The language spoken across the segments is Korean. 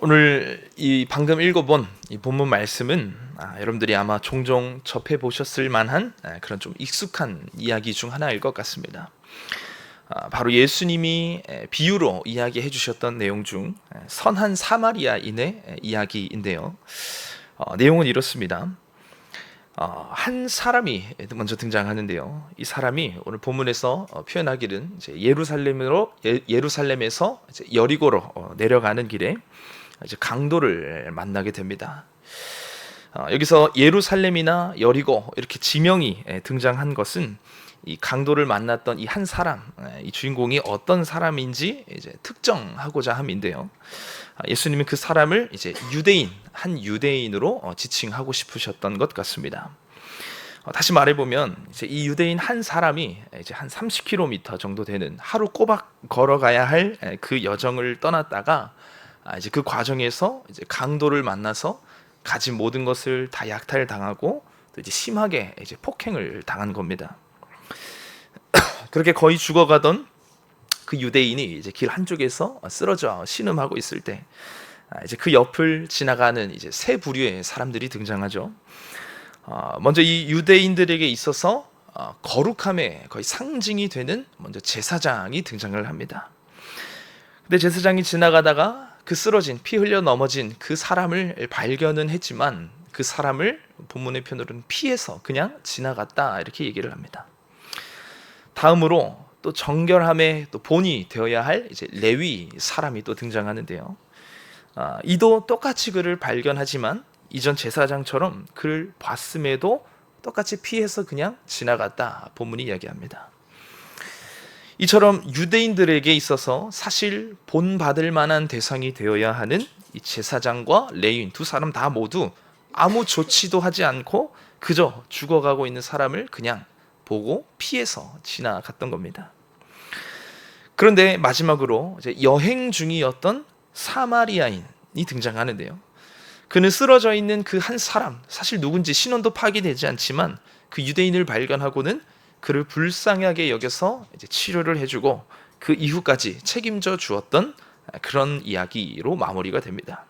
오늘 이 방금 읽어본 이 본문 말씀은 여러분들이 아마 종종 접해 보셨을 만한 그런 좀 익숙한 이야기 중 하나일 것 같습니다. 바로 예수님이 비유로 이야기해 주셨던 내용 중 선한 사마리아인의 이야기인데요. 내용은 이렇습니다. 한 사람이 먼저 등장하는데요. 이 사람이 오늘 본문에서 표현하기는 이제 예루살렘에서 이제 여리고로 내려가는 길에 이제 강도를 만나게 됩니다. 여기서 예루살렘이나 여리고 이렇게 지명이 등장한 것은 이 강도를 만났던 이 한 사람, 이 주인공이 어떤 사람인지 이제 특정하고자 함인데요. 예수님은 그 사람을 이제 한 유대인으로 지칭하고 싶으셨던 것 같습니다. 다시 말해보면 이제 이 유대인 한 사람이 이제 한 30km 정도 되는 하루 꼬박 걸어가야 할 그 여정을 떠났다가 이제 그 과정에서 이제 강도를 만나서 가진 모든 것을 다 약탈당하고 또 이제 심하게 이제 폭행을 당한 겁니다. 그렇게 거의 죽어가던 그 유대인이 이제 길 한쪽에서 쓰러져 신음하고 있을 때 이제 그 옆을 지나가는 이제 세 부류의 사람들이 등장하죠. 먼저 이 유대인들에게 있어서 거룩함의 거의 상징이 되는 먼저 제사장이 등장을 합니다. 근데 제사장이 지나가다가 그 쓰러진 피 흘려 넘어진 그 사람을 발견은 했지만 그 사람을 본문의 표현으로는 피해서 그냥 지나갔다 이렇게 얘기를 합니다. 다음으로 또 정결함의 또 본이 되어야 할 이제 레위 사람이 또 등장하는데요. 이도 똑같이 그를 발견하지만 이전 제사장처럼 그를 봤음에도 똑같이 피해서 그냥 지나갔다 본문이 이야기합니다. 이처럼 유대인들에게 있어서 사실 본받을 만한 대상이 되어야 하는 이 제사장과 레위인 두 사람 다 모두 아무 조치도 하지 않고 그저 죽어가고 있는 사람을 그냥 보고 피해서 지나갔던 겁니다. 그런데 마지막으로 이제 여행 중이었던 사마리아인이 등장하는데요. 그는 쓰러져 있는 그 한 사람, 사실 누군지 신원도 파악되지 않지만 그 유대인을 발견하고는 그를 불쌍하게 여겨서 이제 치료를 해주고 그 이후까지 책임져 주었던 그런 이야기로 마무리가 됩니다.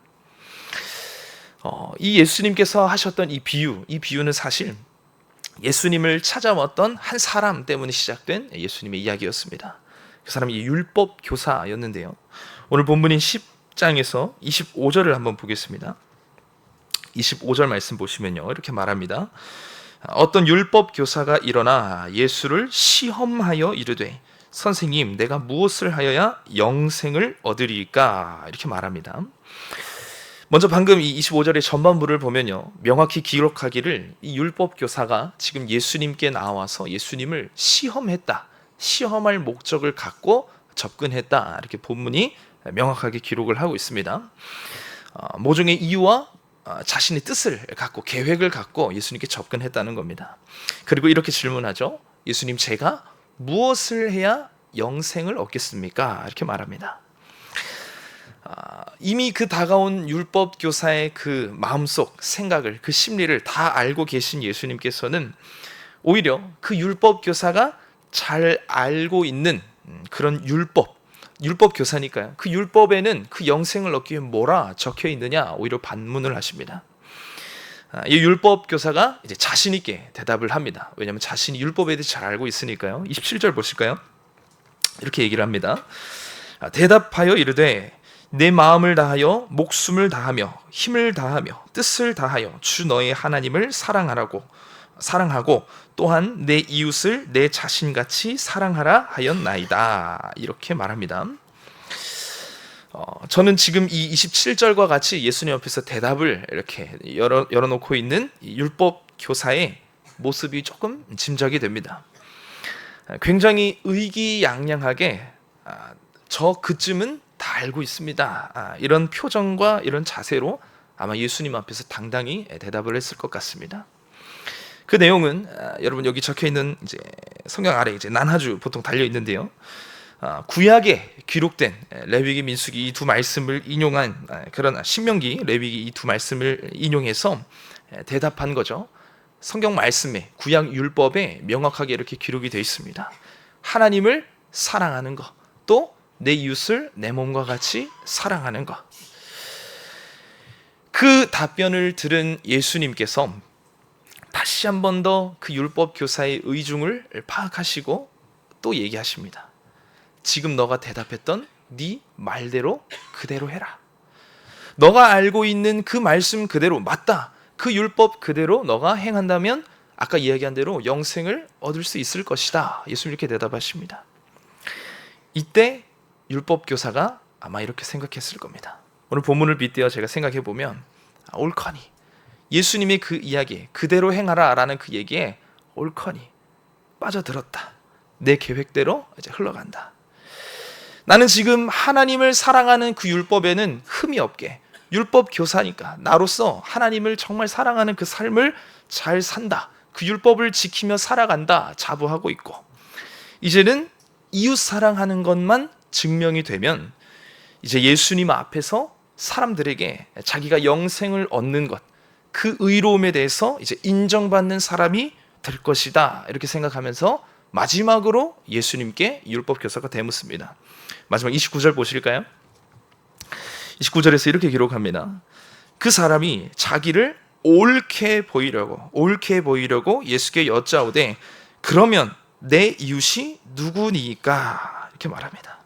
이 예수님께서 하셨던 이 비유는 사실 예수님을 찾아왔던 한 사람 때문에 시작된 예수님의 이야기였습니다. 그 사람이 율법 교사였는데요. 오늘 본문인 10장에서 25절을 한번 보겠습니다. 25절 말씀 보시면요, 이렇게 말합니다. 어떤 율법 교사가 일어나 예수를 시험하여 이르되 선생님, 내가 무엇을 하여야 영생을 얻으리까? 이렇게 말합니다. 먼저 방금 이 25절의 전반부를 보면요, 명확히 기록하기를 이 율법 교사가 지금 예수님께 나와서 예수님을 시험했다, 시험할 목적을 갖고 접근했다, 이렇게 본문이 명확하게 기록을 하고 있습니다. 모종의 이유와 자신의 뜻을 갖고 계획을 갖고 예수님께 접근했다는 겁니다. 그리고 이렇게 질문하죠. 예수님, 제가 무엇을 해야 영생을 얻겠습니까? 이렇게 말합니다. 이미 그 다가온 율법 교사의 그 마음속 생각을, 그 심리를 다 알고 계신 예수님께서는 오히려 그 율법 교사가 잘 알고 있는 그런 율법 교사니까요. 그 율법에는 그 영생을 얻기 위해 뭐라 적혀 있느냐 오히려 반문을 하십니다. 이 율법 교사가 이제 자신 있게 대답을 합니다. 왜냐하면 자신이 율법에 대해 잘 알고 있으니까요. 27절 보실까요? 이렇게 얘기를 합니다. 대답하여 이르되 내 마음을 다하여 목숨을 다하며 힘을 다하며 뜻을 다하여 주 너의 하나님을 사랑하고 또한 내 이웃을 내 자신같이 사랑하라 하였나이다. 이렇게 말합니다. 저는 지금 이 27절과 같이 예수님 앞에서 대답을 이렇게 열어놓고 있는 율법 교사의 모습이 조금 짐작이 됩니다. 굉장히 의기양양하게 저 그쯤은 다 알고 있습니다, 이런 표정과 이런 자세로 아마 예수님 앞에서 당당히 대답을 했을 것 같습니다. 그 내용은 여러분 여기 적혀 있는 이제 성경 아래 이제 난하주 보통 달려 있는데요. 구약에 기록된 레위기, 민수기 이 두 말씀을 인용한 그런 신명기, 레위기 이 두 말씀을 인용해서 대답한 거죠. 성경 말씀에 구약 율법에 명확하게 이렇게 기록이 되어 있습니다. 하나님을 사랑하는 것, 또 내 이웃을 내 몸과 같이 사랑하는 것. 그 답변을 들은 예수님께서 다시 한 번 더 그 율법 교사의 의중을 파악하시고 또 얘기하십니다. 지금 너가 대답했던 네 말대로 그대로 해라. 너가 알고 있는 그 말씀 그대로, 맞다, 그 율법 그대로 너가 행한다면 아까 이야기한 대로 영생을 얻을 수 있을 것이다. 예수님 이렇게 대답하십니다. 이때 율법 교사가 아마 이렇게 생각했을 겁니다. 오늘 본문을 빗대어 제가 생각해 보면 옳거니, 예수님의 그 이야기 그대로 행하라 라는 그 얘기에 옳거니 빠져들었다. 내 계획대로 이제 흘러간다. 나는 지금 하나님을 사랑하는 그 율법에는 흠이 없게, 율법 교사니까 나로서 하나님을 정말 사랑하는 그 삶을 잘 산다, 그 율법을 지키며 살아간다 자부하고 있고, 이제는 이웃 사랑하는 것만 증명이 되면 이제 예수님 앞에서 사람들에게 자기가 영생을 얻는 것, 그 의로움에 대해서 이제 인정받는 사람이 될 것이다, 이렇게 생각하면서 마지막으로 예수님께 율법 교사가 대묻습니다. 마지막 29절 보실까요? 29절에서 이렇게 기록합니다. 그 사람이 자기를 옳게 보이려고 예수께 여짜오되 그러면 내 이웃이 누구니까? 이렇게 말합니다.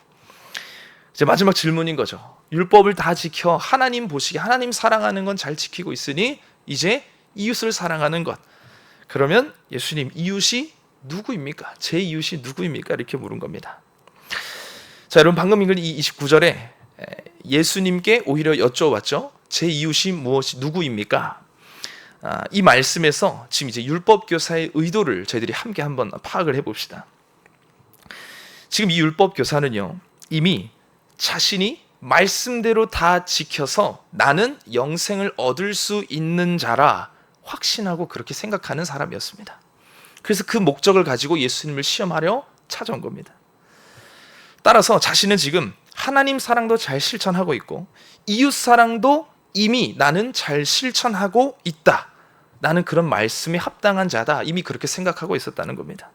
이제 마지막 질문인 거죠. 율법을 다 지켜 하나님 보시기에 하나님 사랑하는 건 잘 지키고 있으니 이제 이웃을 사랑하는 것, 그러면 예수님 이웃이 누구입니까? 제 이웃이 누구입니까? 이렇게 물은 겁니다. 자, 여러분 방금 읽은 이 29절에 예수님께 오히려 여쭤봤죠. 제 이웃이 누구입니까? 이 말씀에서 지금 이제 율법 교사의 의도를 저희들이 함께 한번 파악을 해봅시다. 지금 이 율법 교사는요, 이미 자신이 말씀대로 다 지켜서 나는 영생을 얻을 수 있는 자라 확신하고 그렇게 생각하는 사람이었습니다. 그래서 그 목적을 가지고 예수님을 시험하려 찾아온 겁니다. 따라서 자신은 지금 하나님 사랑도 잘 실천하고 있고 이웃 사랑도 이미 나는 잘 실천하고 있다, 나는 그런 말씀에 합당한 자다, 이미 그렇게 생각하고 있었다는 겁니다.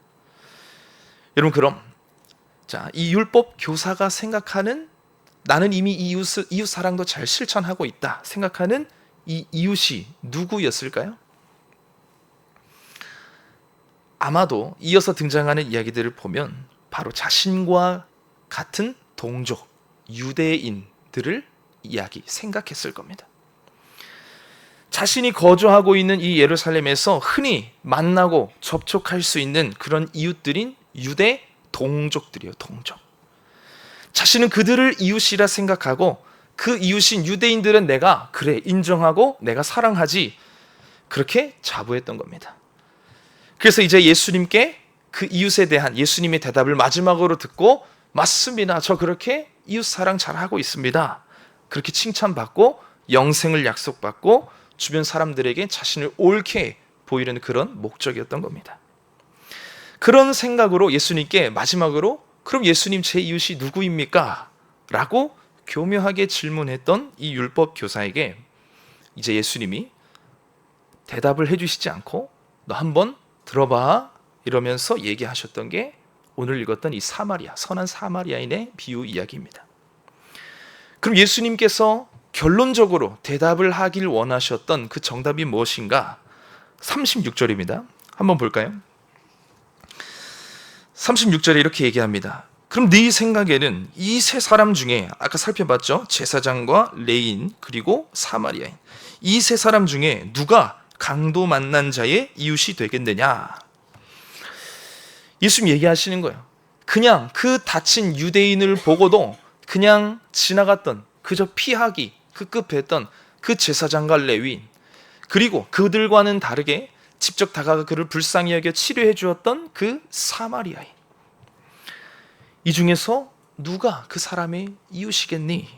여러분, 그럼 이 율법 교사가 생각하는 나는 이미 이웃 사랑도 잘 실천하고 있다 생각하는 이 이웃이 누구였을까요? 아마도 이어서 등장하는 이야기들을 보면 바로 자신과 같은 동족 유대인들을 생각했을 겁니다. 자신이 거주하고 있는 이 예루살렘에서 흔히 만나고 접촉할 수 있는 그런 이웃들인 유대 동족들이요, 동족. 자신은 그들을 이웃이라 생각하고 그 이웃인 유대인들은 내가 그래 인정하고 내가 사랑하지, 그렇게 자부했던 겁니다. 그래서 이제 예수님께 그 이웃에 대한 예수님의 대답을 마지막으로 듣고 맞습니다, 저 그렇게 이웃 사랑 잘하고 있습니다, 그렇게 칭찬받고 영생을 약속받고 주변 사람들에게 자신을 옳게 보이려는 그런 목적이었던 겁니다. 그런 생각으로 예수님께 마지막으로 그럼 예수님 제 이웃이 누구입니까? 라고 교묘하게 질문했던 이 율법 교사에게 이제 예수님이 대답을 해주시지 않고 너 한번 들어봐 이러면서 얘기하셨던 게 오늘 읽었던 이 선한 사마리아인의 비유 이야기입니다. 그럼 예수님께서 결론적으로 대답을 하길 원하셨던 그 정답이 무엇인가? 36절입니다. 한번 볼까요? 36절에 이렇게 얘기합니다. 그럼 네 생각에는 이 세 사람 중에 아까 살펴봤죠? 제사장과 레인 그리고 사마리아인, 이 세 사람 중에 누가 강도 만난 자의 이웃이 되겠느냐? 예수님 얘기하시는 거예요. 그냥 그 다친 유대인을 보고도 그냥 지나갔던, 그저 피하기 급급했던 그 제사장과 레위인, 그리고 그들과는 다르게 직접 다가가 그를 불쌍히 여겨 치료해 주었던 그 사마리아인, 이 중에서 누가 그 사람의 이웃이겠니?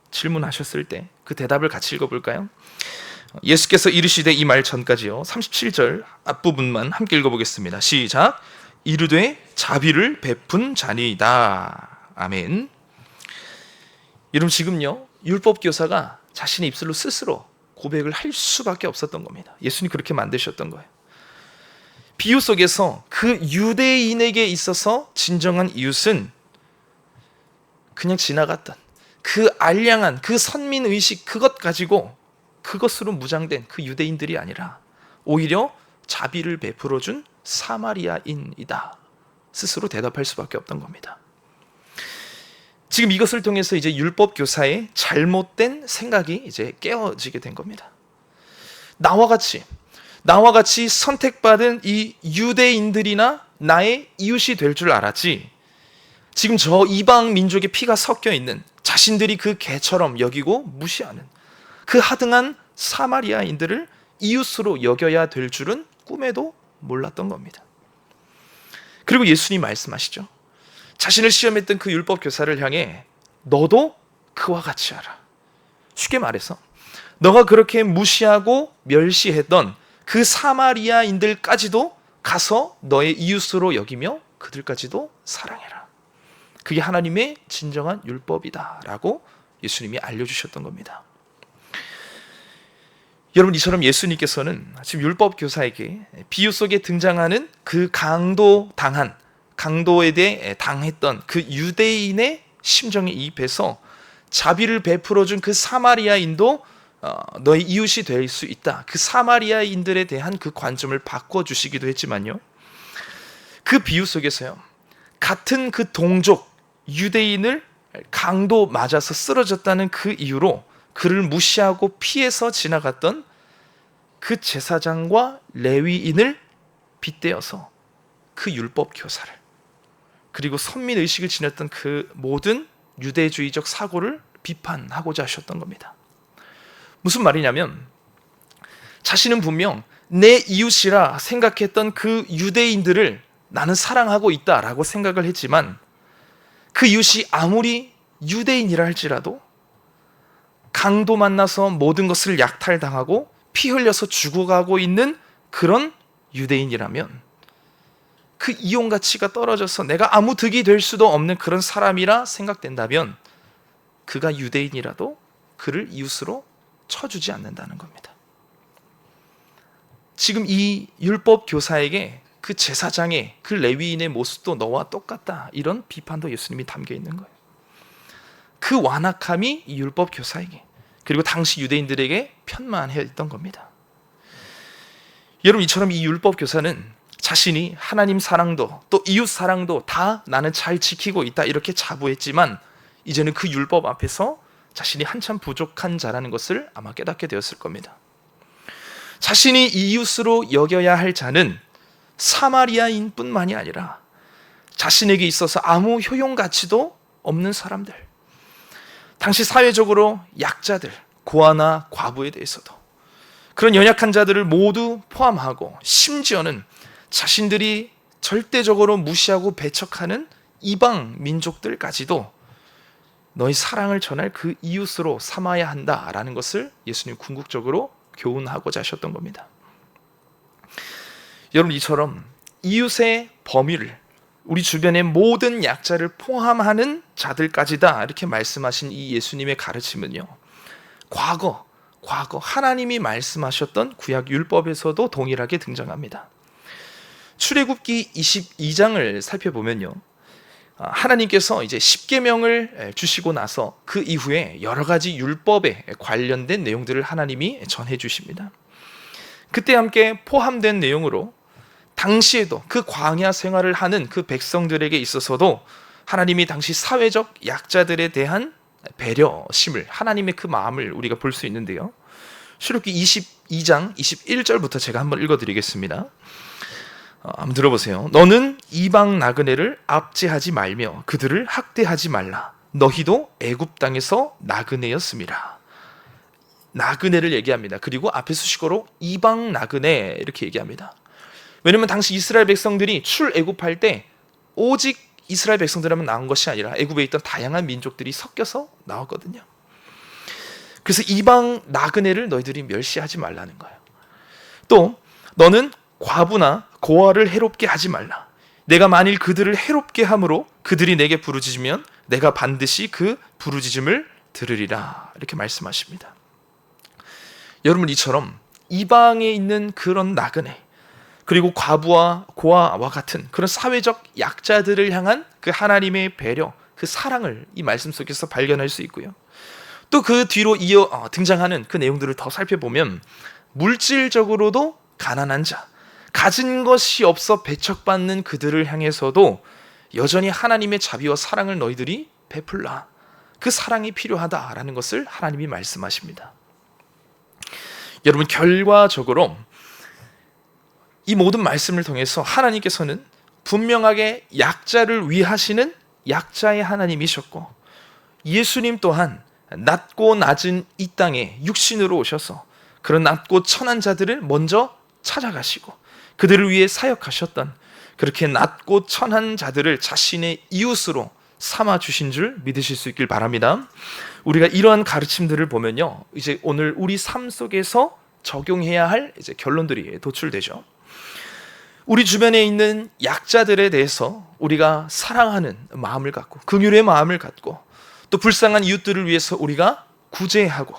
질문하셨을 때 그 대답을 같이 읽어볼까요? 예수께서 이르시되, 이 말 전까지요, 37절 앞부분만 함께 읽어보겠습니다. 시작. 이르되 자비를 베푼 자니이다. 아멘. 여러분, 지금요 율법 교사가 자신의 입술로 스스로 고백을 할 수밖에 없었던 겁니다. 예수님이 그렇게 만드셨던 거예요. 비유 속에서 그 유대인에게 있어서 진정한 이웃은 그냥 지나갔던 그 알량한 그 선민의식, 그것 가지고 그것으로 무장된 그 유대인들이 아니라 오히려 자비를 베풀어준 사마리아인이다. 스스로 대답할 수밖에 없던 겁니다. 지금 이것을 통해서 이제 율법 교사의 잘못된 생각이 이제 깨어지게 된 겁니다. 나와 같이 선택받은 이 유대인들이나 나의 이웃이 될 줄 알았지, 지금 저 이방 민족의 피가 섞여 있는, 자신들이 그 개처럼 여기고 무시하는 그 하등한 사마리아인들을 이웃으로 여겨야 될 줄은 꿈에도 몰랐던 겁니다. 그리고 예수님 말씀하시죠. 자신을 시험했던 그 율법 교사를 향해 너도 그와 같이 하라. 쉽게 말해서 너가 그렇게 무시하고 멸시했던 그 사마리아인들까지도 가서 너의 이웃으로 여기며 그들까지도 사랑해라. 그게 하나님의 진정한 율법이다라고 예수님이 알려주셨던 겁니다. 여러분, 이처럼 예수님께서는 지금 율법 교사에게 비유 속에 등장하는 그 강도에 대해 당했던 그 유대인의 심정에 이입해서 자비를 베풀어준 그 사마리아인도 너의 이웃이 될 수 있다. 그 사마리아인들에 대한 그 관점을 바꿔주시기도 했지만요, 그 비유 속에서요, 같은 그 동족 유대인을 강도 맞아서 쓰러졌다는 그 이유로 그를 무시하고 피해서 지나갔던 그 제사장과 레위인을 빗대어서 그 율법 교사를, 그리고 선민의식을 지녔던 그 모든 유대주의적 사고를 비판하고자 하셨던 겁니다. 무슨 말이냐면, 자신은 분명 내 이웃이라 생각했던 그 유대인들을 나는 사랑하고 있다라고 생각을 했지만, 그 이웃이 아무리 유대인이라 할지라도 강도 만나서 모든 것을 약탈당하고 피 흘려서 죽어가고 있는 그런 유대인이라면, 그 이용 가치가 떨어져서 내가 아무 득이 될 수도 없는 그런 사람이라 생각된다면, 그가 유대인이라도 그를 이웃으로 쳐주지 않는다는 겁니다. 지금 이 율법 교사에게 그 제사장의, 그 레위인의 모습도 너와 똑같다, 이런 비판도 예수님이 담겨 있는 거예요. 그 완악함이 이 율법 교사에게, 그리고 당시 유대인들에게 편만했던 겁니다. 여러분, 이처럼 이 율법 교사는 자신이 하나님 사랑도 또 이웃 사랑도 다 나는 잘 지키고 있다, 이렇게 자부했지만, 이제는 그 율법 앞에서 자신이 한참 부족한 자라는 것을 아마 깨닫게 되었을 겁니다. 자신이 이웃으로 여겨야 할 자는 사마리아인 뿐만이 아니라 자신에게 있어서 아무 효용 가치도 없는 사람들, 당시 사회적으로 약자들, 고아나 과부에 대해서도, 그런 연약한 자들을 모두 포함하고, 심지어는 자신들이 절대적으로 무시하고 배척하는 이방 민족들까지도 너희 사랑을 전할 그 이웃으로 삼아야 한다라는 것을 예수님 궁극적으로 교훈하고자 하셨던 겁니다. 여러분, 이처럼 이웃의 범위를 우리 주변의 모든 약자를 포함하는 자들까지다, 이렇게 말씀하신 이 예수님의 가르침은요, 과거 하나님이 말씀하셨던 구약 율법에서도 동일하게 등장합니다. 출애굽기 22장을 살펴보면요, 하나님께서 이제 십계명을 주시고 나서 그 이후에 여러 가지 율법에 관련된 내용들을 하나님이 전해 주십니다. 그때 함께 포함된 내용으로 당시에도 그 광야 생활을 하는 그 백성들에게 있어서도 하나님이 당시 사회적 약자들에 대한 배려심을, 하나님의 그 마음을 우리가 볼 수 있는데요, 출애굽기 22장 21절부터 제가 한번 읽어드리겠습니다. 한번 들어보세요. 너는 이방 나그네를 압제하지 말며 그들을 학대하지 말라. 너희도 애굽 땅에서 나그네였음이라. 나그네를 얘기합니다. 그리고 앞에 수식어로 이방 나그네 이렇게 얘기합니다. 왜냐하면 당시 이스라엘 백성들이 출애굽할 때 오직 이스라엘 백성들만 나온 것이 아니라 애굽에 있던 다양한 민족들이 섞여서 나왔거든요. 그래서 이방 나그네를 너희들이 멸시하지 말라는 거예요. 또 너는 과부나 고아를 해롭게 하지 말라. 내가 만일 그들을 해롭게 함으로 그들이 내게 부르짖으면 내가 반드시 그 부르짖음을 들으리라. 이렇게 말씀하십니다. 여러분, 이처럼 이방에 있는 그런 나그네, 그리고 과부와 고아와 같은 그런 사회적 약자들을 향한 그 하나님의 배려, 그 사랑을 이 말씀 속에서 발견할 수 있고요. 또 그 뒤로 이어 등장하는 그 내용들을 더 살펴보면 물질적으로도 가난한 자, 가진 것이 없어 배척받는 그들을 향해서도 여전히 하나님의 자비와 사랑을 너희들이 베풀라. 그 사랑이 필요하다라는 것을 하나님이 말씀하십니다. 여러분, 결과적으로 이 모든 말씀을 통해서 하나님께서는 분명하게 약자를 위하시는 약자의 하나님이셨고, 예수님 또한 낮고 낮은 이 땅에 육신으로 오셔서 그런 낮고 천한 자들을 먼저 찾아가시고 그들을 위해 사역하셨던, 그렇게 낮고 천한 자들을 자신의 이웃으로 삼아 주신 줄 믿으실 수 있길 바랍니다. 우리가 이러한 가르침들을 보면요, 이제 오늘 우리 삶 속에서 적용해야 할 이제 결론들이 도출되죠. 우리 주변에 있는 약자들에 대해서 우리가 사랑하는 마음을 갖고, 긍휼의 마음을 갖고, 또 불쌍한 이웃들을 위해서 우리가 구제하고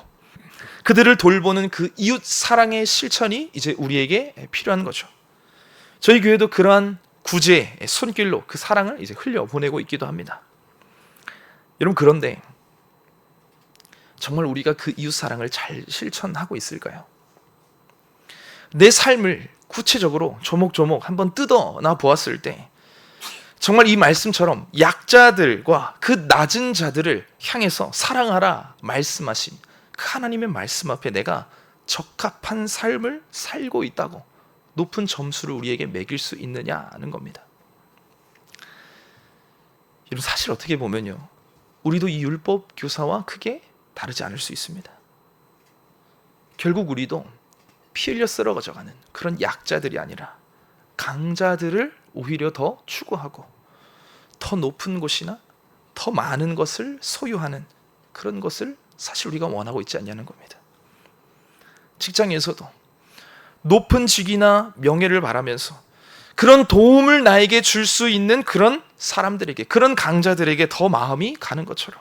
그들을 돌보는 그 이웃 사랑의 실천이 이제 우리에게 필요한 거죠. 저희 교회도 그러한 구제의 손길로 그 사랑을 이제 흘려보내고 있기도 합니다. 여러분, 그런데 정말 우리가 그 이웃 사랑을 잘 실천하고 있을까요? 내 삶을 구체적으로 조목조목 한번 뜯어나 보았을 때 정말 이 말씀처럼 약자들과 그 낮은 자들을 향해서 사랑하라 말씀하신 그 하나님의 말씀 앞에 내가 적합한 삶을 살고 있다고 높은 점수를 우리에게 매길 수 있느냐는 겁니다. 여러분, 사실 어떻게 보면요, 우리도 이 율법 교사와 크게 다르지 않을 수 있습니다. 결국 우리도 피 흘려 쓰러져가는 그런 약자들이 아니라 강자들을 오히려 더 추구하고 더 높은 곳이나 더 많은 것을 소유하는 그런 것을 사실 우리가 원하고 있지 않냐는 겁니다. 직장에서도 높은 직이나 명예를 바라면서 그런 도움을 나에게 줄 수 있는 그런 사람들에게, 그런 강자들에게 더 마음이 가는 것처럼,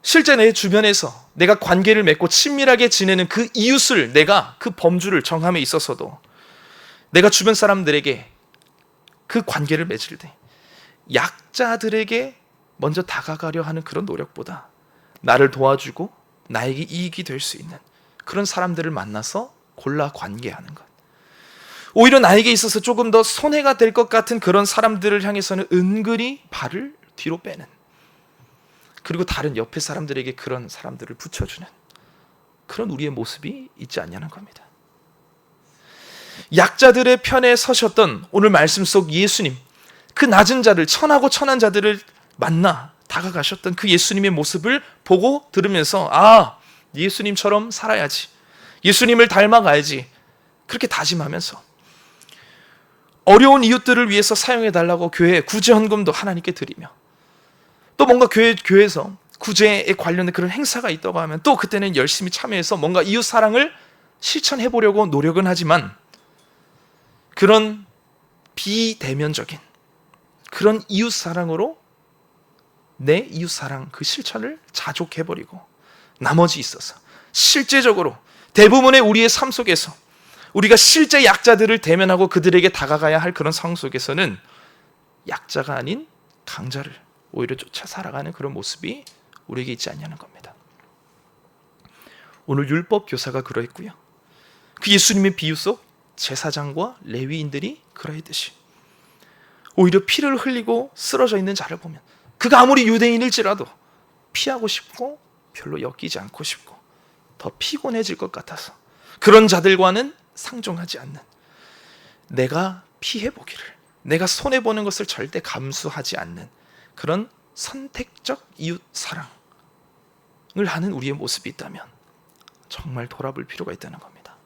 실제 내 주변에서 내가 관계를 맺고 친밀하게 지내는 그 이웃을, 내가 그 범주를 정함에 있어서도 내가 주변 사람들에게 그 관계를 맺을 때 약자들에게 먼저 다가가려 하는 그런 노력보다 나를 도와주고 나에게 이익이 될 수 있는 그런 사람들을 만나서 골라 관계하는 것, 오히려 나에게 있어서 조금 더 손해가 될 것 같은 그런 사람들을 향해서는 은근히 발을 뒤로 빼는, 그리고 다른 옆에 사람들에게 그런 사람들을 붙여주는 그런 우리의 모습이 있지 않냐는 겁니다. 약자들의 편에 서셨던 오늘 말씀 속 예수님, 그 낮은 자를, 천하고 천한 자들을 만나 다가가셨던 그 예수님의 모습을 보고 들으면서, 아, 예수님처럼 살아야지, 예수님을 닮아가야지, 그렇게 다짐하면서 어려운 이웃들을 위해서 사용해달라고 교회에 구제헌금도 하나님께 드리며, 또 뭔가 교회에서 구제에 관련된 그런 행사가 있다고 하면 또 그때는 열심히 참여해서 뭔가 이웃 사랑을 실천해 보려고 노력은 하지만, 그런 비대면적인 그런 이웃 사랑으로 내 이웃 사랑 그 실천을 자족해버리고 나머지 있어서 실제적으로 대부분의 우리의 삶 속에서 우리가 실제 약자들을 대면하고 그들에게 다가가야 할 그런 상황 속에서는 약자가 아닌 강자를 오히려 쫓아 살아가는 그런 모습이 우리에게 있지 않냐는 겁니다. 오늘 율법 교사가 그러했고요, 그 예수님의 비유 속 제사장과 레위인들이 그러했듯이 오히려 피를 흘리고 쓰러져 있는 자를 보면 그가 아무리 유대인일지라도 피하고 싶고 별로 엮이지 않고 싶고 더 피곤해질 것 같아서 그런 자들과는 상종하지 않는, 내가 피해보기를, 내가 손해보는 것을 절대 감수하지 않는 그런 선택적 이웃 사랑을 하는 우리의 모습이 있다면 정말 돌아볼 필요가 있다는 겁니다.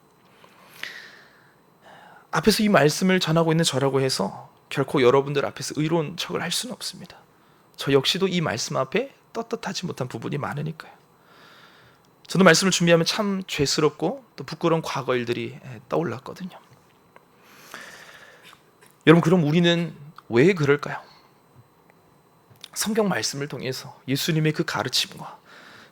앞에서 이 말씀을 전하고 있는 저라고 해서 결코 여러분들 앞에서 의로운 척을 할 수는 없습니다. 저 역시도 이 말씀 앞에 떳떳하지 못한 부분이 많으니까요. 저도 말씀을 준비하면 참 죄스럽고 또 부끄러운 과거 일들이 떠올랐거든요. 여러분, 그럼 우리는 왜 그럴까요? 성경 말씀을 통해서 예수님의 그 가르침과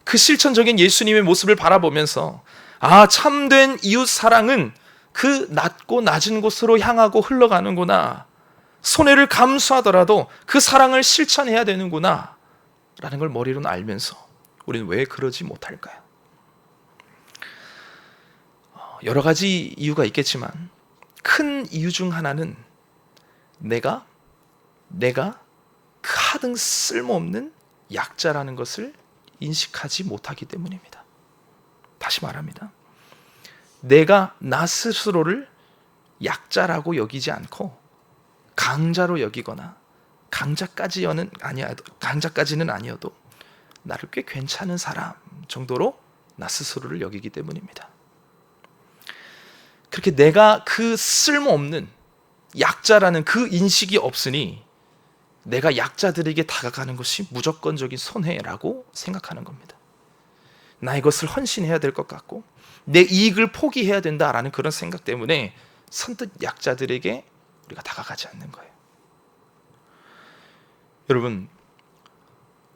그 실천적인 예수님의 모습을 바라보면서, 아, 참된 이웃 사랑은 그 낮고 낮은 곳으로 향하고 흘러가는구나, 손해를 감수하더라도 그 사랑을 실천해야 되는구나 라는 걸 머리로는 알면서 우리는 왜 그러지 못할까요? 여러 가지 이유가 있겠지만 큰 이유 중 하나는 내가 그 하등 쓸모없는 약자라는 것을 인식하지 못하기 때문입니다. 다시 말합니다. 내가 나 스스로를 약자라고 여기지 않고 강자로 여기거나 강자까지는 아니어도 나를 꽤 괜찮은 사람 정도로 나 스스로를 여기기 때문입니다. 그렇게 내가 그 쓸모없는 약자라는 그 인식이 없으니 내가 약자들에게 다가가는 것이 무조건적인 손해라고 생각하는 겁니다. 나 이것을 헌신해야 될 것 같고 내 이익을 포기해야 된다라는 그런 생각 때문에 선뜻 약자들에게 우리가 다가가지 않는 거예요. 여러분,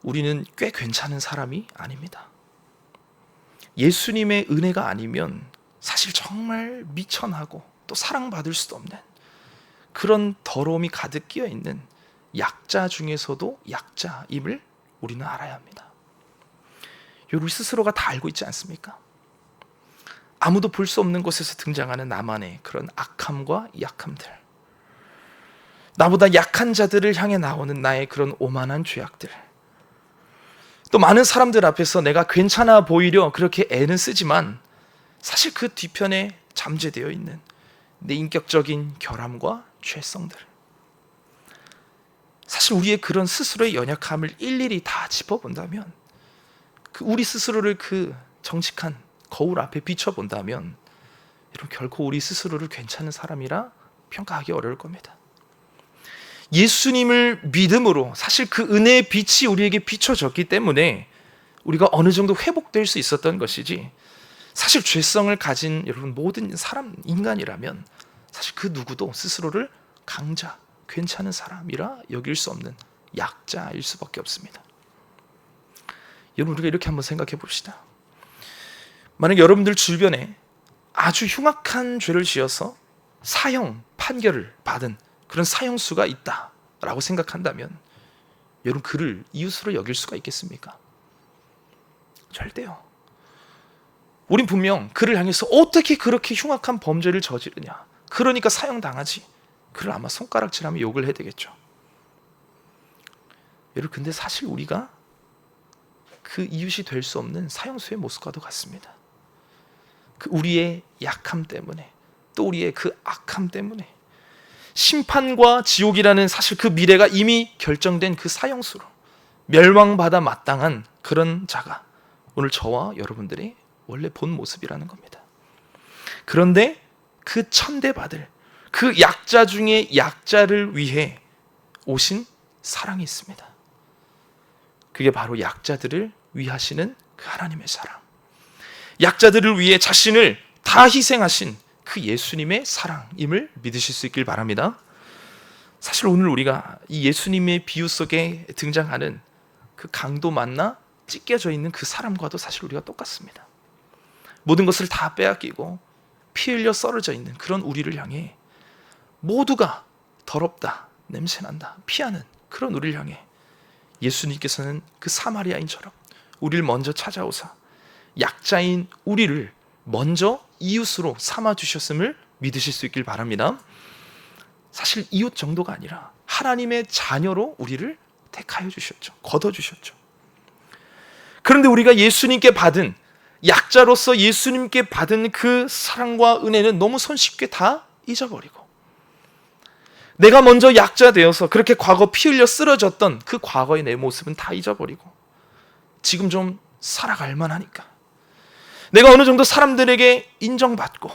우리는 꽤 괜찮은 사람이 아닙니다. 예수님의 은혜가 아니면 사실 정말 미천하고 또 사랑받을 수도 없는 그런 더러움이 가득 끼어 있는 약자 중에서도 약자임을 우리는 알아야 합니다. 우리 스스로가 다 알고 있지 않습니까? 아무도 볼 수 없는 곳에서 등장하는 나만의 그런 악함과 약함들, 나보다 약한 자들을 향해 나오는 나의 그런 오만한 죄악들, 또 많은 사람들 앞에서 내가 괜찮아 보이려 그렇게 애는 쓰지만 사실 그 뒤편에 잠재되어 있는 내 인격적인 결함과 죄성들, 사실 우리의 그런 스스로의 연약함을 일일이 다 짚어본다면, 우리 스스로를 그 정직한 거울 앞에 비춰본다면 여러분, 결코 우리 스스로를 괜찮은 사람이라 평가하기 어려울 겁니다. 예수님을 믿음으로 사실 그 은혜의 빛이 우리에게 비춰졌기 때문에 우리가 어느 정도 회복될 수 있었던 것이지, 사실 죄성을 가진 여러분 모든 인간이라면 사실 그 누구도 스스로를 강자, 괜찮은 사람이라 여길 수 없는 약자일 수밖에 없습니다. 여러분, 우리가 이렇게 한번 생각해 봅시다. 만약 여러분들 주변에 아주 흉악한 죄를 지어서 사형 판결을 받은 그런 사형수가 있다라고 생각한다면 여러분, 그를 이웃으로 여길 수가 있겠습니까? 절대요. 우린 분명 그를 향해서 어떻게 그렇게 흉악한 범죄를 저지르냐, 그러니까 사형당하지, 그를 아마 손가락질하며 욕을 해야 되겠죠. 여러분, 근데 사실 우리가 그 이웃이 될 수 없는 사형수의 모습과도 같습니다. 그 우리의 약함 때문에, 또 우리의 그 악함 때문에 심판과 지옥이라는 사실 그 미래가 이미 결정된 그 사형수로 멸망받아 마땅한 그런 자가 오늘 저와 여러분들의 원래 본 모습이라는 겁니다. 그런데 그 천대받을 그 약자 중에 약자를 위해 오신 사랑이 있습니다. 그게 바로 약자들을 위하시는 그 하나님의 사랑, 약자들을 위해 자신을 다 희생하신 그 예수님의 사랑임을 믿으실 수 있길 바랍니다. 사실 오늘 우리가 이 예수님의 비유 속에 등장하는 그 강도 만나 찢겨져 있는 그 사람과도 사실 우리가 똑같습니다. 모든 것을 다 빼앗기고 피 흘려 썰어져 있는 그런 우리를 향해, 모두가 더럽다, 냄새난다, 피하는 그런 우리를 향해 예수님께서는 그 사마리아인처럼 우리를 먼저 찾아오사 약자인 우리를 먼저 이웃으로 삼아주셨음을 믿으실 수 있길 바랍니다. 사실 이웃 정도가 아니라 하나님의 자녀로 우리를 택하여 주셨죠. 걷어주셨죠. 그런데 우리가 예수님께 받은, 약자로서 예수님께 받은 그 사랑과 은혜는 너무 손쉽게 다 잊어버리고, 내가 먼저 약자 되어서 그렇게 과거 피 흘려 쓰러졌던 그 과거의 내 모습은 다 잊어버리고 지금 좀 살아갈 만하니까, 내가 어느 정도 사람들에게 인정받고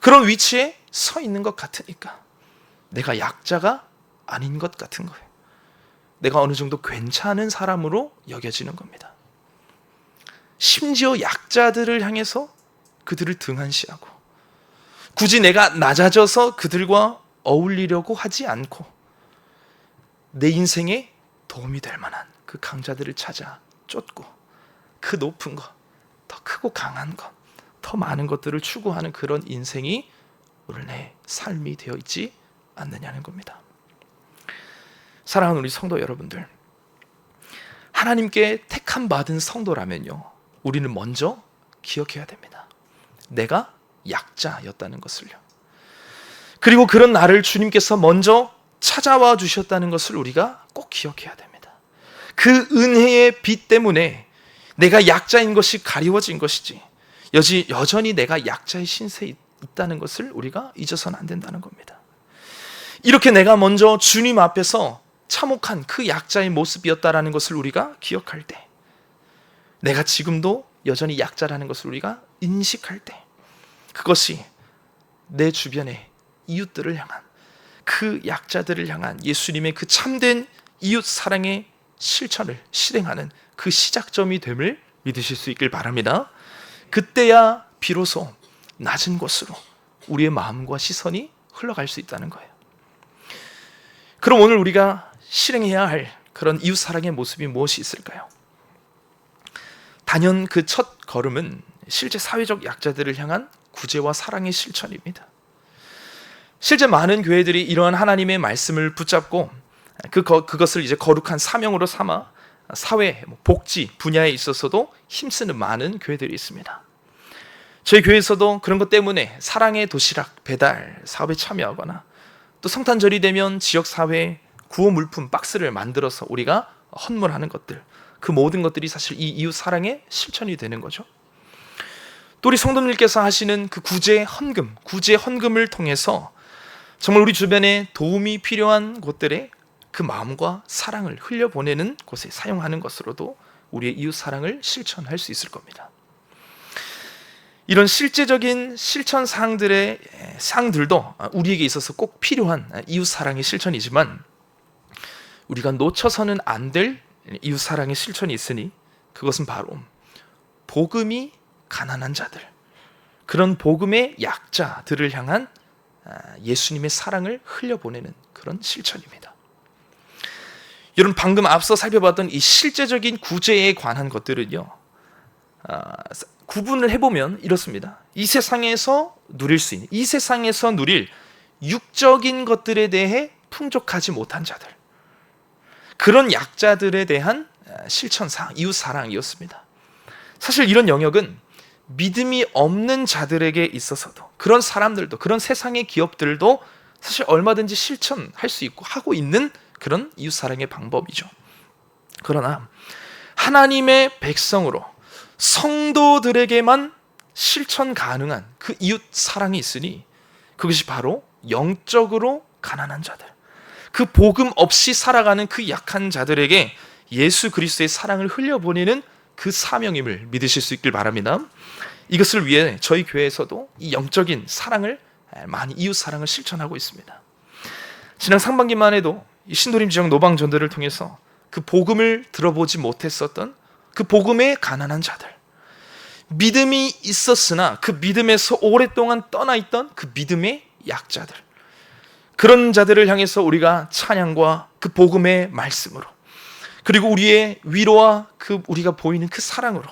그런 위치에 서 있는 것 같으니까 내가 약자가 아닌 것 같은 거예요. 내가 어느 정도 괜찮은 사람으로 여겨지는 겁니다. 심지어 약자들을 향해서 그들을 등한시하고 굳이 내가 낮아져서 그들과 어울리려고 하지 않고 내 인생에 도움이 될 만한 그 강자들을 찾아 쫓고 그 높은 것, 더 크고 강한 것, 더 많은 것들을 추구하는 그런 인생이 오늘 내 삶이 되어 있지 않느냐는 겁니다. 사랑하는 우리 성도 여러분들, 하나님께 택함받은 성도라면요, 우리는 먼저 기억해야 됩니다. 내가 약자였다는 것을요. 그리고 그런 나를 주님께서 먼저 찾아와 주셨다는 것을 우리가 꼭 기억해야 됩니다. 그 은혜의 빛 때문에 내가 약자인 것이 가리워진 것이지, 여전히 내가 약자의 신세에 있다는 것을 우리가 잊어서는 안 된다는 겁니다. 이렇게 내가 먼저 주님 앞에서 참혹한 그 약자의 모습이었다라는 것을 우리가 기억할 때, 내가 지금도 여전히 약자라는 것을 우리가 인식할 때, 그것이 내 주변의 이웃들을 향한, 그 약자들을 향한 예수님의 그 참된 이웃 사랑의 실천을 실행하는 그 시작점이 됨을 믿으실 수 있길 바랍니다. 그때야 비로소 낮은 곳으로 우리의 마음과 시선이 흘러갈 수 있다는 거예요. 그럼 오늘 우리가 실행해야 할 그런 이웃 사랑의 모습이 무엇이 있을까요? 단연 그 첫 걸음은 실제 사회적 약자들을 향한 구제와 사랑의 실천입니다. 실제 많은 교회들이 이러한 하나님의 말씀을 붙잡고 그것을 이제 거룩한 사명으로 삼아 사회, 복지 분야에 있어서도 힘쓰는 많은 교회들이 있습니다. 저희 교회에서도 그런 것 때문에 사랑의 도시락 배달 사업에 참여하거나, 또 성탄절이 되면 지역사회에 구호 물품 박스를 만들어서 우리가 헌물하는 것들, 그 모든 것들이 사실 이 이웃 사랑의 실천이 되는 거죠. 또 우리 성도님께서 하시는 그 구제 헌금을 통해서 정말 우리 주변에 도움이 필요한 곳들에 그 마음과 사랑을 흘려보내는 곳에 사용하는 것으로도 우리의 이웃 사랑을 실천할 수 있을 겁니다. 이런 실제적인 실천 사항들도 우리에게 있어서 꼭 필요한 이웃 사랑의 실천이지만, 우리가 놓쳐서는 안 될 이웃 사랑의 실천이 있으니 그것은 바로 복음이 가난한 자들, 그런 복음의 약자들을 향한 예수님의 사랑을 흘려보내는 그런 실천입니다. 여러분, 방금 앞서 살펴봤던 이 실제적인 구제에 관한 것들은요, 구분을 해보면 이렇습니다. 이 세상에서 누릴 육적인 것들에 대해 풍족하지 못한 자들, 그런 약자들에 대한 실천사항, 이웃 사랑이었습니다. 사실 이런 영역은 믿음이 없는 자들에게 있어서도, 그런 사람들도, 그런 세상의 기업들도 사실 얼마든지 실천할 수 있고 하고 있는 그런 이웃 사랑의 방법이죠. 그러나 하나님의 백성으로 성도들에게만 실천 가능한 그 이웃 사랑이 있으니, 그것이 바로 영적으로 가난한 자들, 그 복음 없이 살아가는 그 약한 자들에게 예수 그리스도의 사랑을 흘려보내는 그 사명임을 믿으실 수 있길 바랍니다. 이것을 위해 저희 교회에서도 이 영적인 사랑을, 많이 이웃 사랑을 실천하고 있습니다. 지난 상반기만 해도 이 신도림 지역 노방 전도를 통해서 그 복음을 들어보지 못했었던 그 복음의 가난한 자들, 믿음이 있었으나 그 믿음에서 오랫동안 떠나 있던 그 믿음의 약자들, 그런 자들을 향해서 우리가 찬양과 그 복음의 말씀으로, 그리고 우리의 위로와 그 우리가 보이는 그 사랑으로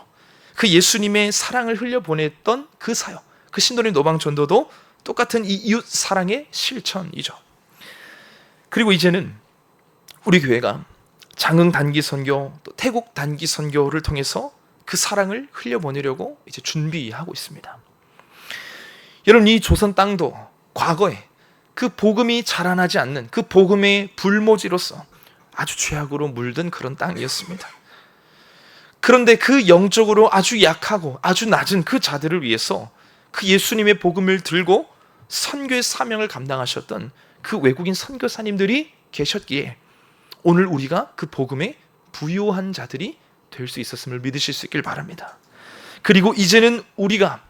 그 예수님의 사랑을 흘려보냈던 그 사역, 그 신도림 노방 전도도 똑같은 이 이웃 사랑의 실천이죠. 그리고 이제는 우리 교회가 장흥 단기 선교, 또 태국 단기 선교를 통해서 그 사랑을 흘려보내려고 이제 준비하고 있습니다. 여러분, 이 조선 땅도 과거에 그 복음이 자라나지 않는 그 복음의 불모지로서 아주 죄악으로 물든 그런 땅이었습니다. 그런데 그 영적으로 아주 약하고 아주 낮은 그 자들을 위해서 그 예수님의 복음을 들고 선교의 사명을 감당하셨던 그 외국인 선교사님들이 계셨기에 오늘 우리가 그 복음에 부요한 자들이 될 수 있었음을 믿으실 수 있길 바랍니다. 그리고 이제는 우리가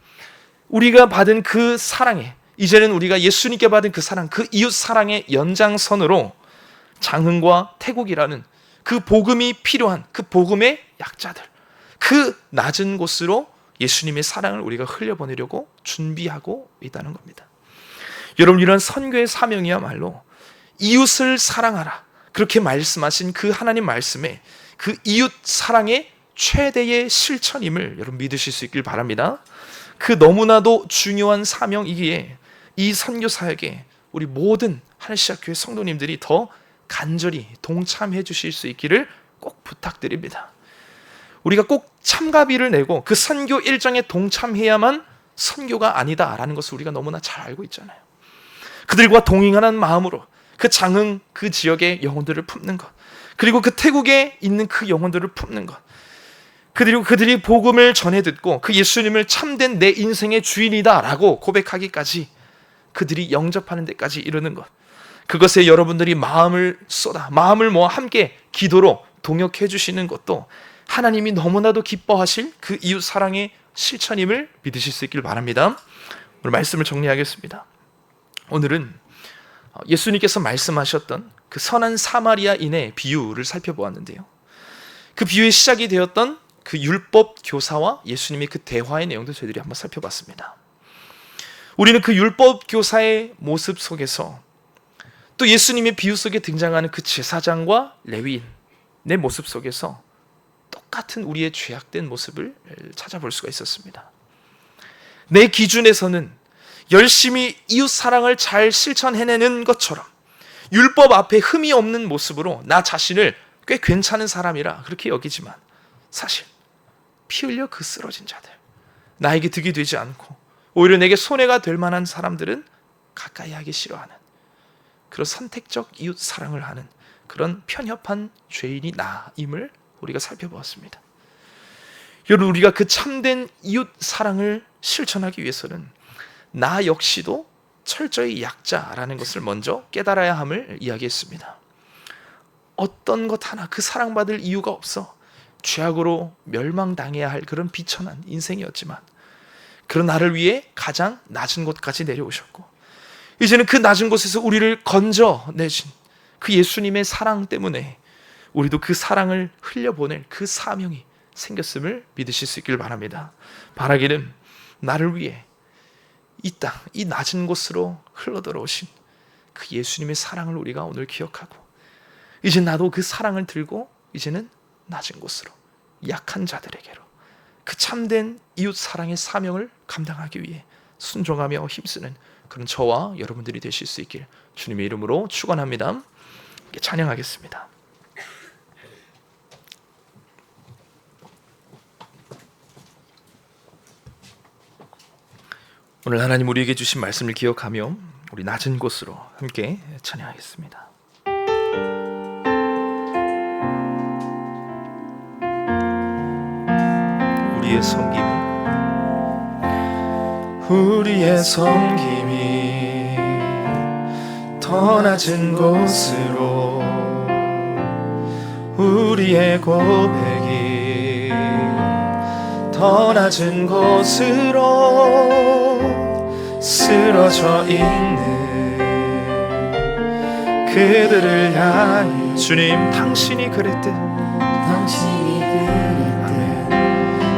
받은 그 사랑에, 이제는 우리가 예수님께 받은 그 사랑, 그 이웃 사랑의 연장선으로 장흥과 태국이라는 그 복음이 필요한 그 복음의 약자들, 그 낮은 곳으로 예수님의 사랑을 우리가 흘려보내려고 준비하고 있다는 겁니다. 여러분, 이런 선교의 사명이야말로 이웃을 사랑하라, 그렇게 말씀하신 그 하나님 말씀에 그 이웃 사랑의 최대의 실천임을 여러분 믿으실 수 있길 바랍니다. 그 너무나도 중요한 사명이기에 이 선교 사역에 우리 모든 하늘시작교회 성도님들이 더 간절히 동참해 주실 수 있기를 꼭 부탁드립니다. 우리가 꼭 참가비를 내고 그 선교 일정에 동참해야만 선교가 아니다라는 것을 우리가 너무나 잘 알고 있잖아요. 그들과 동행하는 마음으로 그 장흥 그 지역의 영혼들을 품는 것, 그리고 그 태국에 있는 그 영혼들을 품는 것, 그리고 그들이 복음을 전해 듣고 그 예수님을 참된 내 인생의 주인이다라고 고백하기까지, 그들이 영접하는 데까지 이르는 것, 그것에 여러분들이 마음을 모아 함께 기도로 동역해 주시는 것도 하나님이 너무나도 기뻐하실 그 이웃 사랑의 실천임을 믿으실 수 있길 바랍니다. 오늘 말씀을 정리하겠습니다. 오늘은 예수님께서 말씀하셨던 그 선한 사마리아인의 비유를 살펴보았는데요, 그 비유의 시작이 되었던 그 율법 교사와 예수님의 그 대화의 내용도 저희들이 한번 살펴봤습니다. 우리는 그 율법 교사의 모습 속에서 또 예수님의 비유 속에 등장하는 그 제사장과 레위인의 모습 속에서 똑같은 우리의 죄악된 모습을 찾아볼 수가 있었습니다. 내 기준에서는 열심히 이웃 사랑을 잘 실천해내는 것처럼 율법 앞에 흠이 없는 모습으로 나 자신을 꽤 괜찮은 사람이라 그렇게 여기지만, 사실 피 흘려 그 쓰러진 자들, 나에게 득이 되지 않고 오히려 내게 손해가 될 만한 사람들은 가까이 하기 싫어하는 그런 선택적 이웃 사랑을 하는 그런 편협한 죄인이 나임을 우리가 살펴보았습니다. 여러분, 우리가 그 참된 이웃 사랑을 실천하기 위해서는 나 역시도 철저히 약자라는 것을 먼저 깨달아야 함을 이야기했습니다. 어떤 것 하나 그 사랑받을 이유가 없어 죄악으로 멸망당해야 할 그런 비천한 인생이었지만, 그런 나를 위해 가장 낮은 곳까지 내려오셨고, 이제는 그 낮은 곳에서 우리를 건져내신 그 예수님의 사랑 때문에 우리도 그 사랑을 흘려보낼 그 사명이 생겼음을 믿으실 수 있길 바랍니다. 바라기는 나를 위해 이 땅, 이 낮은 곳으로 흘러들어오신 그 예수님의 사랑을 우리가 오늘 기억하고, 이제 나도 그 사랑을 들고 이제는 낮은 곳으로, 약한 자들에게로 그 참된 이웃 사랑의 사명을 감당하기 위해 순종하며 힘쓰는 그런 저와 여러분들이 되실 수 있길 주님의 이름으로 축원합니다. 찬양하겠습니다. 오늘 하나님 우리에게 주신 말씀을 기억하며 우리 낮은 곳으로 함께 찬양하겠습니다. 우리의 섬김이 더 낮은 곳으로, 우리의 고백이 더 낮은 곳으로 쓰러져 있는 그들을 향해, 주님 당신이 그랬듯,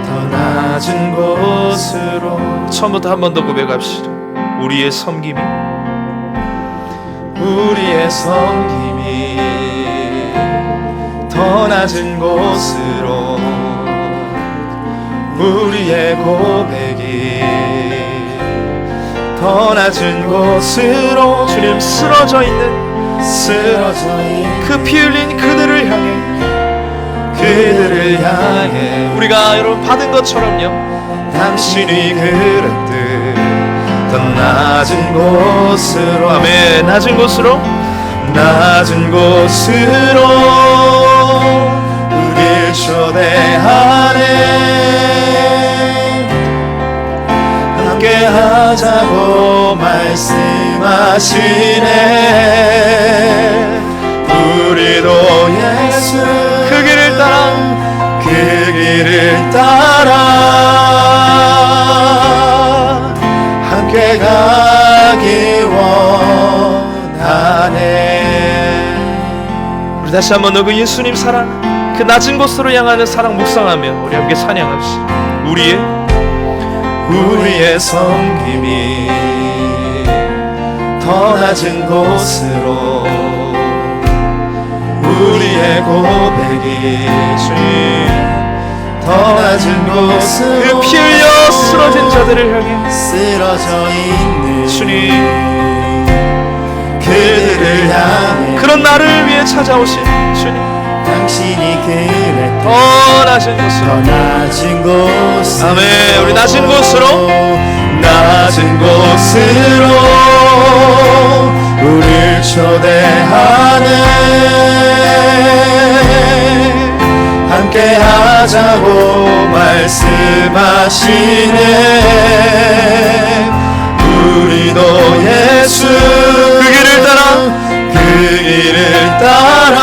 더 낮은 곳으로. 처음부터 한 번 더 고백합시다. 우리의 섬김이 더 낮은 곳으로, 우리의 고백이 더 낮은 곳으로, 주님 쓰러져 있는 그 피 흘린 그들을 향해 우리가 여러분 받은 것처럼요, 당신이 그랬듯 더 낮은 곳으로, 아멘, 낮은 곳으로 우릴 초대하네. 함께 하자고 말씀하시네. 우리도 예수 그 길을 따라 함께 가기 원하네. 우리 다시 한번 그 예수님 사랑, 그 낮은 곳으로 향하는 사랑 묵상하며 우리 함께 찬양합시다. 우리의 섬김이 더 낮은 곳으로, 우리의 고백이 주님 더 낮은 곳으로, 그 피 흘려 쓰러진 자들을 향해 쓰러져 있는 주님 그들을 향해, 그런 나를 위해 찾아오신 주님 당신이 그랬듯 낮은 곳으로, 낮은 곳으로, 아멘. 우리 낮은 곳으로, 낮은 곳으로 우릴 초대하네. 함께 하자고 말씀하시네. 우리도 예수 그 길을 따라, 그 길을 따라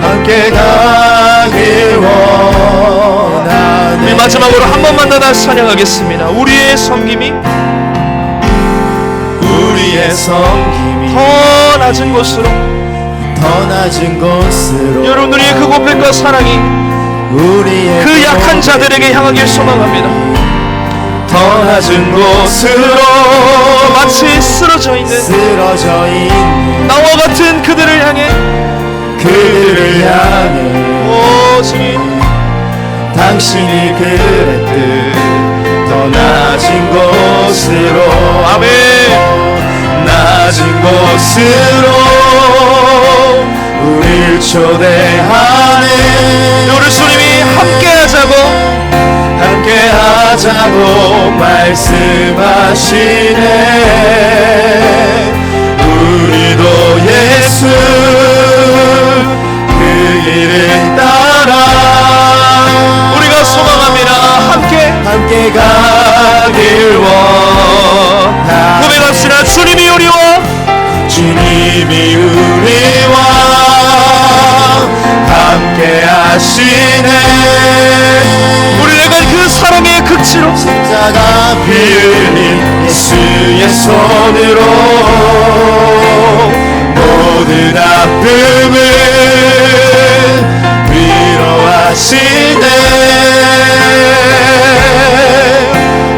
함께 가길 원하네. 우리 마지막으로 한 번만 더 다시 찬양하겠습니다. 우리의 섬김이 더 낮은 곳으로, 더 낮은 곳으로 여러분들의 그 고백과 사랑이 우리의 그 약한 자들에게 향하길 소망합니다. 더 낮은 곳으로 마치 쓰러져 있는 나와 같은 그들을 향해, 그들을 향해 오 주님, 당신이 그랬듯 더 낮은 곳으로, 아멘. 낮은 곳으로 우릴 초대하네. 우리 주님이 함께하자고 말씀하시네. 우리도 예수 그 길을 따라 우리가 소망합니다. 함께 가길 원하네. 고백합시다. 주님이 우리와 함께 하시네. 우리를 간 그 사랑의 극치로 십자가 피 흘린 예수의 손으로 모든 아픔을 위로하시네.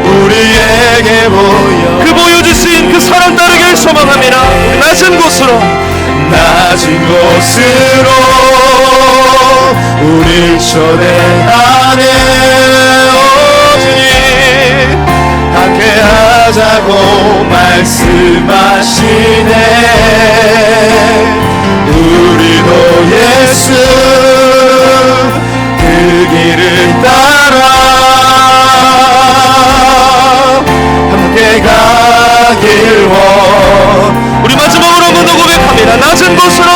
우리에게 그 보여주신 그 사랑 따르길 소망합니다. 낮은 곳으로 우릴 초대하네. 함께 하자고 말씀하시네. 우리도 예수 그 길을 따라 함께 가길 우리 마지막으로 한 번 더 고백합니다. 낮은 곳으로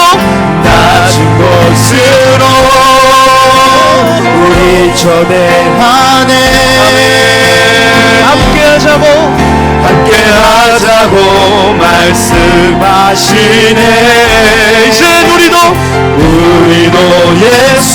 우리 초대하네. 함께 하자고 말씀하시네. 이제 우리도 예수